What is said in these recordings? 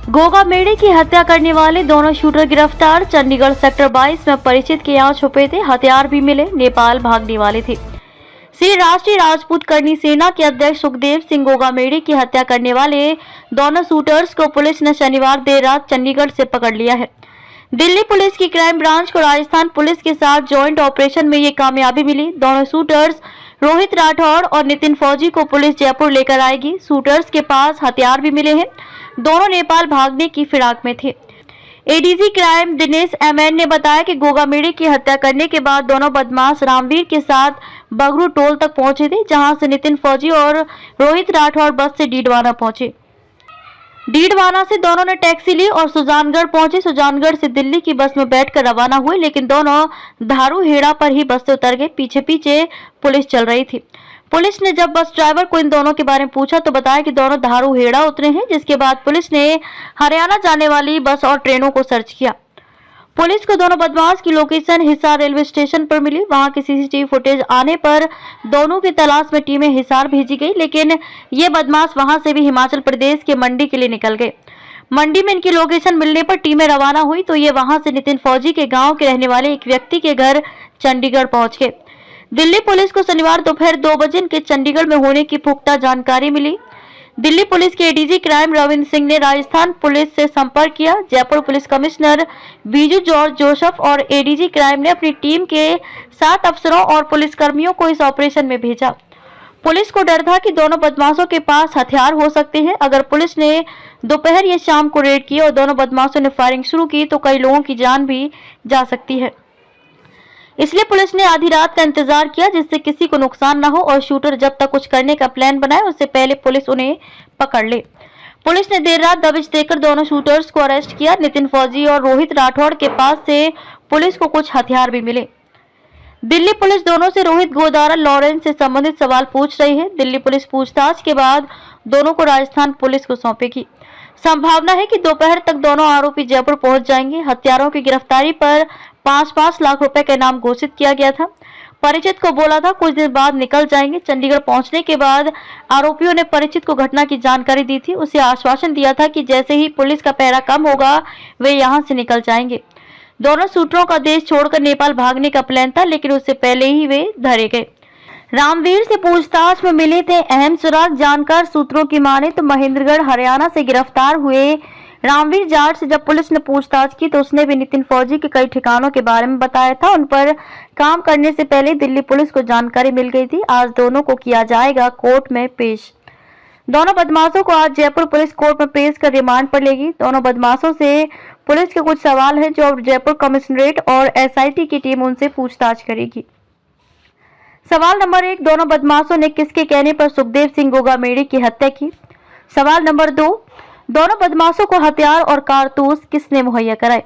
गोगा मेढ़े की हत्या करने वाले दोनों शूटर गिरफ्तार। चंडीगढ़ सेक्टर 22 में परिचित के यहाँ छुपे थे, हथियार भी मिले, नेपाल भागने वाले थे। श्री राष्ट्रीय राजपूत करनी सेना के अध्यक्ष सुखदेव सिंह गोगा मेढ़े की हत्या करने वाले दोनों शूटर्स को पुलिस ने शनिवार देर रात चंडीगढ़ से पकड़ लिया है। दिल्ली पुलिस की क्राइम ब्रांच को राजस्थान पुलिस के साथ जॉइंट ऑपरेशन में ये कामयाबी मिली। दोनों शूटर्स रोहित राठौड़ और नितिन फौजी को पुलिस जयपुर लेकर आएगी। शूटर्स के पास हथियार भी मिले हैं। दोनों नेपाल भागने की फिराक में थे। एडीजी क्राइम दिनेश एमएन ने बताया कि गोगा मेढ़े की हत्या करने के बाद दोनों बदमाश रामवीर के साथ बगरू टोल तक पहुंचे थे, जहां से नितिन फौजी और रोहित राठौड़ बस से डीडवाना पहुंचे। डीडवाना से दोनों ने टैक्सी ली और सुजानगढ़ पहुंचे। सुजानगढ़ से दिल्ली की बस में बैठकर रवाना हुए, लेकिन दोनों धारू हेड़ा पर ही बस से उतर गए। पीछे पीछे पुलिस चल रही थी। पुलिस ने जब बस ड्राइवर को इन दोनों के बारे में पूछा तो बताया कि दोनों धारू हेड़ा उतरे हैं, जिसके बाद पुलिस ने हरियाणा जाने वाली बस और ट्रेनों को सर्च किया। पुलिस को दोनों बदमाश की लोकेशन हिसार रेलवे स्टेशन पर मिली। वहां की सीसीटीवी फुटेज आने पर दोनों की तलाश में टीमें हिसार भेजी गई, लेकिन ये बदमाश वहां से भी हिमाचल प्रदेश के मंडी के लिए निकल गए। मंडी में इनकी लोकेशन मिलने पर टीमें रवाना हुई तो ये वहां से नितिन फौजी के गांव के रहने वाले एक व्यक्ति के घर चंडीगढ़ पहुंच गए। दिल्ली पुलिस को शनिवार दोपहर 2 बजे इनके चंडीगढ़ में होने की पुख्ता जानकारी मिली। दिल्ली पुलिस के एडीजी क्राइम रविंद्र सिंह ने राजस्थान पुलिस से संपर्क किया। Jaipur police commissioner Biju George Joseph और एडीजी क्राइम ने अपनी टीम के 7 अफसरों और पुलिसकर्मियों को इस ऑपरेशन में भेजा। पुलिस को डर था कि दोनों बदमाशों के पास हथियार हो सकते हैं। अगर पुलिस ने दोपहर या शाम को रेड किया और दोनों बदमाशों ने फायरिंग शुरू की तो कई लोगों की जान भी जा सकती है। इसलिए पुलिस ने आधी रात का इंतजार किया, जिससे किसी को नुकसान न हो और शूटर जब तक कुछ करने का प्लान बनाए उससे पहले पुलिस उन्हें पकड़ ले। पुलिस ने देर रात दबिश देकर दोनों शूटर्स को अरेस्ट किया। नितिन फौजी और रोहित राठौड़ के पास से पुलिस को कुछ हथियार भी मिले। दिल्ली पुलिस दोनों से रोहित गोदारा लॉरेंस से संबंधित सवाल पूछ रही है। दिल्ली पुलिस पूछताछ के बाद दोनों को राजस्थान पुलिस को सौंपेगी। संभावना है कि दोपहर तक दोनों आरोपी जयपुर पहुंच जाएंगे। हत्यारों की गिरफ्तारी पर 5-5 लाख रुपए का इनाम घोषित किया गया था। परिचित को बोला था कुछ दिन बाद निकल जाएंगे। चंडीगढ़ पहुंचने के बाद आरोपियों ने परिचित को घटना की जानकारी दी थी। उसे आश्वासन दिया था कि जैसे ही पुलिस का पहरा कम होगा वे यहां से निकल जाएंगे। दोनों शूटरों का देश छोड़कर नेपाल भागने का प्लान था, लेकिन उससे पहले ही वे धरे गए। रामवीर से पूछताछ में मिले थे अहम सुराग। जानकार सूत्रों की माने तो महेंद्रगढ़ हरियाणा से गिरफ्तार हुए रामवीर जाट से जब पुलिस ने पूछताछ की तो उसने भी नितिन फौजी के कई ठिकानों के बारे में बताया था। उन पर काम करने से पहले दिल्ली पुलिस को जानकारी मिल गई थी। आज दोनों को किया जाएगा कोर्ट में पेश। दोनों बदमाशों को आज जयपुर पुलिस कोर्ट में पेश कर रिमांड पर लेगी। दोनों बदमाशों से पुलिस के कुछ सवाल हैं जो अब जयपुर कमिश्नरेट और एसआईटी की टीम उनसे पूछताछ करेगी। सवाल नंबर 1, दोनों बदमाशों ने किसके कहने पर सुखदेव सिंह गोगा मेढ़े की हत्या की? सवाल नंबर 2, दोनों बदमाशों को हथियार और कारतूस किसने मुहैया कराए?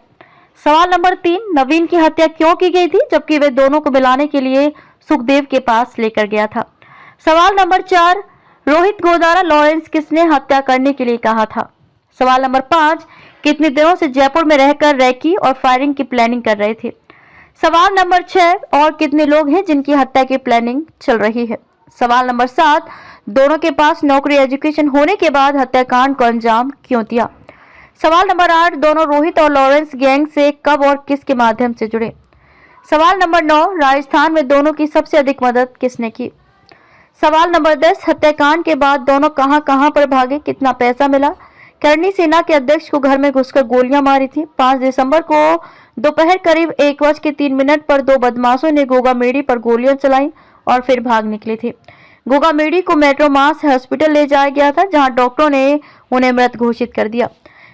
सवाल नंबर 3, नवीन की हत्या क्यों की गई थी जबकि वे दोनों को मिलाने के लिए सुखदेव के पास लेकर गया था? सवाल नंबर 4, रोहित गोदारा लॉरेंस किसने हत्या करने के लिए कहा था? सवाल नंबर 5, कितने दिनों से जयपुर में रहकर रैकी और फायरिंग की प्लानिंग कर रहे थे? सवाल नंबर 6, और कितने लोग हैं जिनकी हत्या की प्लानिंग चल रही है? सवाल नंबर 7, दोनों के पास नौकरी एजुकेशन होने के बाद हत्याकांड को अंजाम क्यों दिया? सवाल नंबर 8, दोनों रोहित और लॉरेंस गैंग से कब और किसके माध्यम से जुड़े? सवाल नंबर 9, राजस्थान में दोनों की सबसे अधिक मदद किसने की? सवाल नंबर 10, हत्याकांड के बाद दोनों कहां पर भागे, कितना पैसा मिला? करनी सेना के अध्यक्ष को घर में घुसकर गोलियां मारी थी। 5 दिसंबर को दोपहर करीब 1:03 पर 2 बदमाशों ने गोगा मेढ़े पर गोलियां चलाई और फिर भाग निकले थे। गोगा मेढ़े को मेट्रो मास हॉस्पिटल ले जाया गया था, जहां डॉक्टरों ने उन्हें मृत घोषित कर दिया।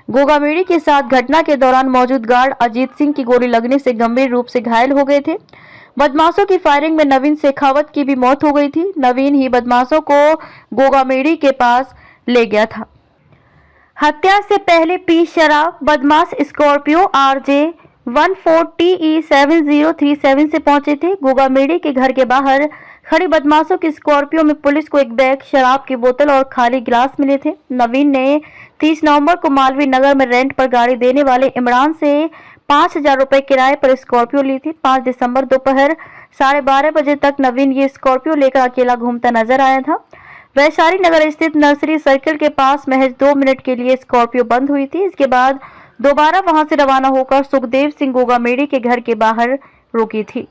गोगा मेढ़े के साथ घटना के दौरान मौजूद गार्ड अजीत सिंह की गोली लगने से गंभीर रूप से घायल हो गए थे। बदमाशों की फायरिंग में नवीन शेखावत की भी मौत हो गई थी। नवीन ही बदमाशों को गोगा मेढ़े के पास ले गया था। हत्या से पहले पी शराब बदमाश स्कॉर्पियो RJ 14TE7037 से पहुंचे थे। गोगा मेढ़े के घर के बाहर खड़ी बदमाशों की स्कॉर्पियो में पुलिस को एक बैग, शराब की बोतल और खाली गिलास मिले थे। नवीन ने 30 नवंबर को मालवीय नगर में रेंट पर गाड़ी देने वाले इमरान से 5000 रुपए किराए पर स्कॉर्पियो ली थी। 5 दिसंबर दोपहर 12:30 बजे तक नवीन ये स्कॉर्पियो लेकर अकेला घूमता नजर आया था। वैशाली नगर स्थित नर्सरी सर्किल के पास महज 2 मिनट के लिए स्कॉर्पियो बंद हुई थी। इसके बाद दोबारा वहां से रवाना होकर सुखदेव सिंह गोगामेड़ी के घर के बाहर रुकी थी।